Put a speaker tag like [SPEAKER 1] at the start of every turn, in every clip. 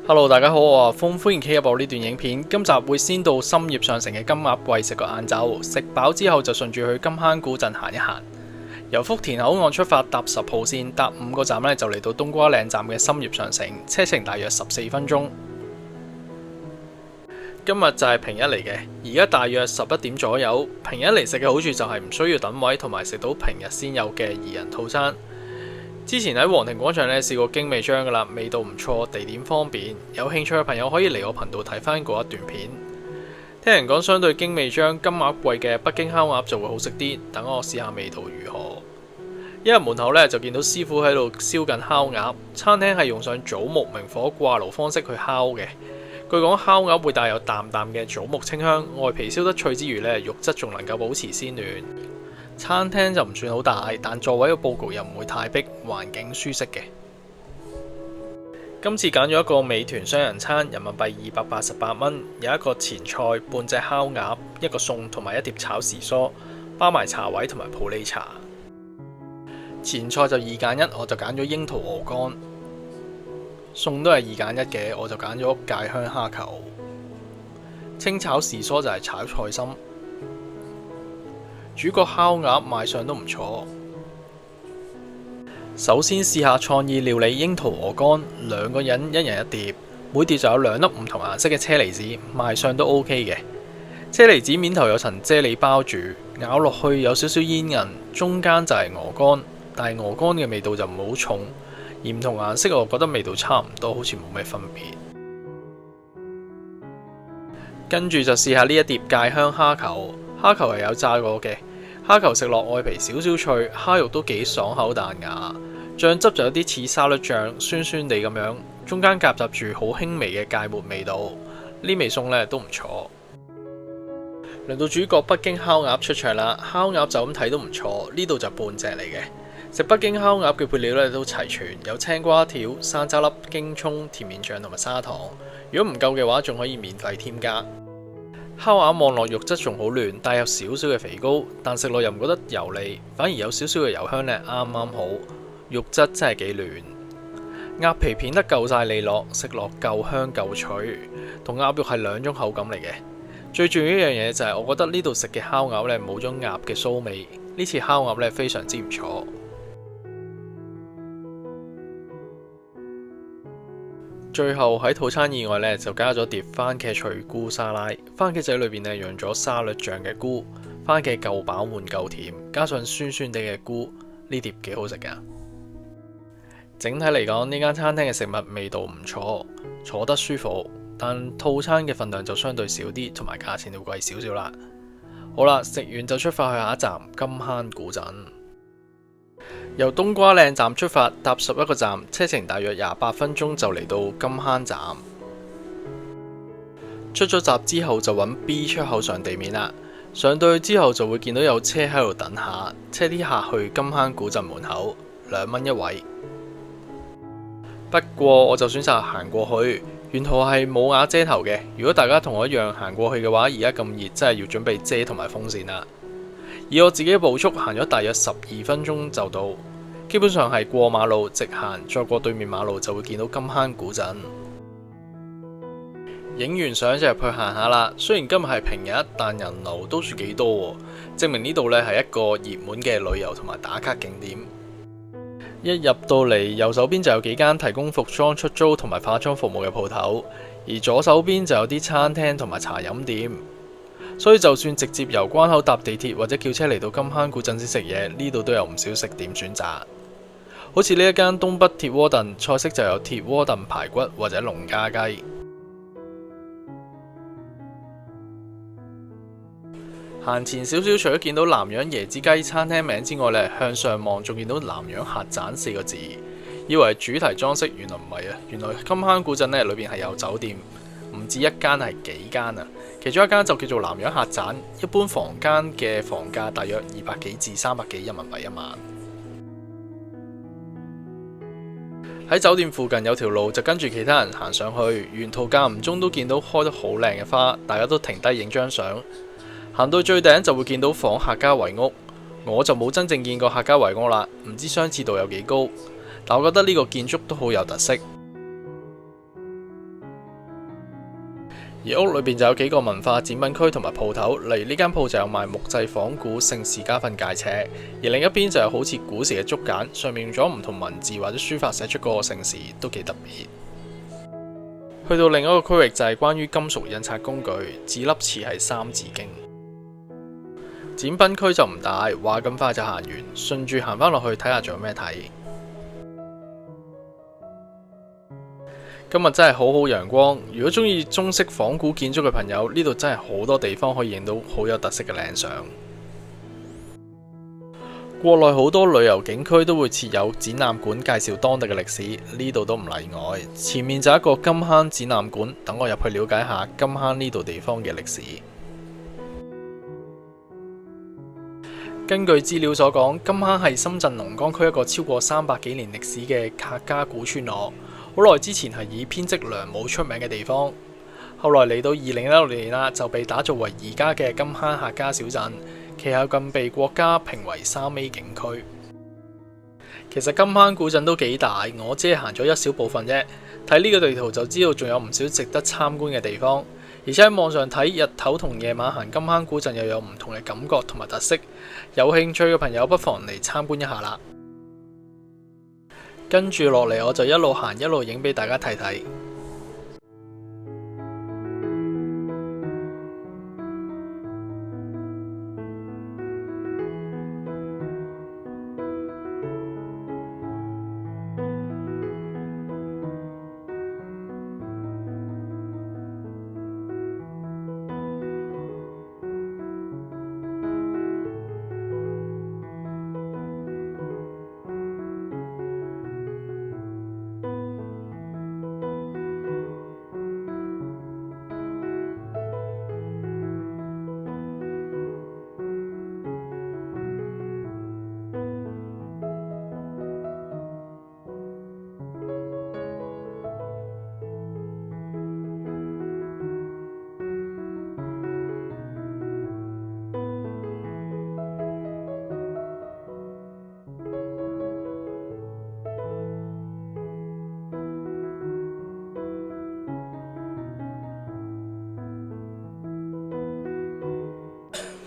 [SPEAKER 1] Hello，大家好，我係風，歡迎企入我呢段影片。今集會先到深葉上城嘅金鴨季食個晏晝，食飽之後就順住去金坑古鎮行一行。由福田口岸出發，搭10號線，搭5個站呢，就嚟到冬瓜嶺站嘅深葉上城，車程大約14分鐘。今日就係平日嚟嘅，而家大約11點左右。平日嚟食嘅好處就係唔需要等位，同埋食到平日先有嘅2人套餐。之前喺皇庭廣場咧試過京味章噶啦，味道唔錯，地點方便。有興趣嘅朋友可以嚟我頻道睇翻嗰一段片。聽人講相對京味章金鴨季嘅北京烤鴨就會好食啲，等我試下味道如何。一入門口咧就見到師傅喺度燒緊烤鴨，餐廳係用上棗木明火掛爐方式去烤嘅。據講烤鴨會帶有淡淡嘅棗木清香，外皮燒得脆之餘咧，肉質仲能夠保持鮮嫩。餐廳就唔算好大，但座位嘅佈局又唔會太逼，環境舒適嘅。今次揀咗一個美團雙人餐，人民幣288蚊，有一個前菜、半隻烤鴨、一個餸同埋一碟炒時蔬，包埋茶位同埋普洱茶。前菜就2揀1，我就揀咗櫻桃鵝肝。餸都係2揀1嘅，我就揀咗芥香蝦球。清炒時蔬就係炒菜心。主角烤鴨賣相都唔錯。首先試下創意料理櫻桃鵝肝，2個人1人1碟，每碟就有2粒唔同顏色嘅車厘子，賣相都 OK 嘅。車厘子面頭有層啫喱包住，咬落去有少少煙韌，中間就係鵝肝，但係鵝肝嘅味道就唔好重，而唔同顏色我覺得味道差唔多，好似冇咩分別。跟住就試下呢一碟芥香蝦球。蝦球係有炸過嘅，蝦球食落外皮少少脆，蝦肉都幾爽口彈牙，醬汁就有啲似沙律醬，酸酸地咁樣，中間夾雜住好輕微嘅芥末味道，呢味餸呢都唔錯。輪到主角北京烤鴨出場啦，烤鴨就咁睇都唔錯，呢度就半隻嚟嘅。食北京烤鴨嘅配料呢都齊全，有青瓜條、山楂粒、京葱、甜麵醬同埋砂糖，如果唔夠嘅話仲可以免費添加。烤鴨望落肉質仲好嫩，帶有少少嘅肥膏，但食落又唔覺得油膩，反而有少少嘅油香呢，啱啱好。肉質真係幾嫩，鴨皮片得夠晒利落，食落夠香夠脆，同鴨肉係2種口感嚟嘅。最重要一樣嘢就係我覺得呢度食嘅烤鴨呢冇咗鴨嘅騷味，呢次烤鴨呢非常之唔錯。最後喺套餐以外呢，就加咗碟番茄脆菇沙拉。番茄仔裏邊呢，用咗沙律醬嘅菇，番茄夠飽滿夠甜，加上酸酸地嘅菇，呢碟幾好食㗎。整體嚟講，呢間餐廳嘅食物味道唔錯，坐得舒服，但套餐嘅份量就相對少啲，同埋價錢就貴少少啦。好啦，食完就出發去下一站金坑古鎮。由冬瓜嶺站出發，搭11個站，車程大約28分鐘就嚟到金坑站。出咗閘之後就揾 B 出口上地面啦。上到去之後就會見到有車喺度等下，車啲客去金坑古鎮門口，2蚊一位。不過我就選擇行過去，沿途係冇瓦遮頭嘅。如果大家同我一樣行過去嘅話，而家咁熱，真係要準備遮同埋風扇啦。以我自己嘅步速行咗大約12分鐘就到，基本上係過馬路直行，再過對面馬路就會見到金坑古鎮。影完相就入去行下啦。雖然今日係平日，但人流都算幾多，證明呢度呢係一個熱門嘅旅遊同埋打卡景點。一入到嚟，右手邊就有幾間提供服裝出租同埋化妝服務嘅鋪頭，而左手邊就有啲餐廳同埋茶飲店。所以就算直接由關口搭地鐵或者叫車嚟到金坑古鎮先食嘢，呢度都有唔少食點選擇。好似呢一間東北鐵鍋燉，菜式就有鐵鍋燉排骨或者農家雞。行前少少，除咗見到南洋椰子雞餐廳名之外呢，向上望仲見到南洋客棧4個字，以為主題裝飾，原來唔係啊！原來金坑古鎮呢裏邊係有酒店，唔止一間，係幾間啊！其中一間就叫做南洋客棧，一般房間嘅房價大約200幾至300幾人民幣一晚。喺酒店附近有條路就跟住其他人行上去，沿途間唔中都見到開得好靚嘅花，大家都停低影張相。行到最頂就會見到仿客家圍屋，我就冇真正見過客家圍屋啦，唔知相似度有幾高，但我覺得呢個建築都好有特色。而屋裏邊就有幾個文化展品區同埋鋪頭，例如呢間鋪就有賣木製仿古盛士家訓戒尺，而另一邊就有好似古時嘅竹簡，上面用咗唔同文字或者書法寫出嗰個盛士，都幾特別。去到另一個區域就係關於金屬印刷工具，字粒似係三字經。展品區就唔大，話咁快就行完，順住行返落去睇下仲有咩睇。今日真係好好陽光，如果中意中式仿古建築嘅朋友，呢度真係好多地方可以影到好有特色嘅靚相。國內好多旅遊景區都會設有展覽館介紹當地嘅歷史，呢度都唔例外。前面就一個金坑展覽館，等我入去了解下金坑呢度地方嘅歷史。根據資料所講，金坑係深圳龍崗區一個超過300幾年歷史嘅客家古村落。好耐之前係以編織良母出名嘅地方，後來嚟到2016年啦，就被打造為而家嘅金坑客家小鎮，其後更被國家評為3A 景區。其實金坑古鎮都幾大，我只係行咗一小部分啫。睇呢個地圖就知道仲有唔少值得參觀嘅地方，而且喺網上睇日頭同夜晚行金坑古鎮又有唔同嘅感覺同埋特色。有興趣嘅朋友不妨嚟參觀一下啦。跟住落嚟，我就一路行一路影俾大家睇睇。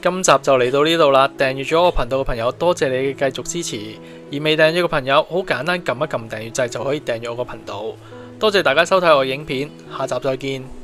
[SPEAKER 1] 今集就嚟到呢度啦，訂閱咗我頻道嘅朋友，多謝你嘅繼續支持；而未訂閱嘅朋友，好簡單，撳一撳訂閱掣就可以訂閱我個頻道。多謝大家收睇我嘅影片，下集再見。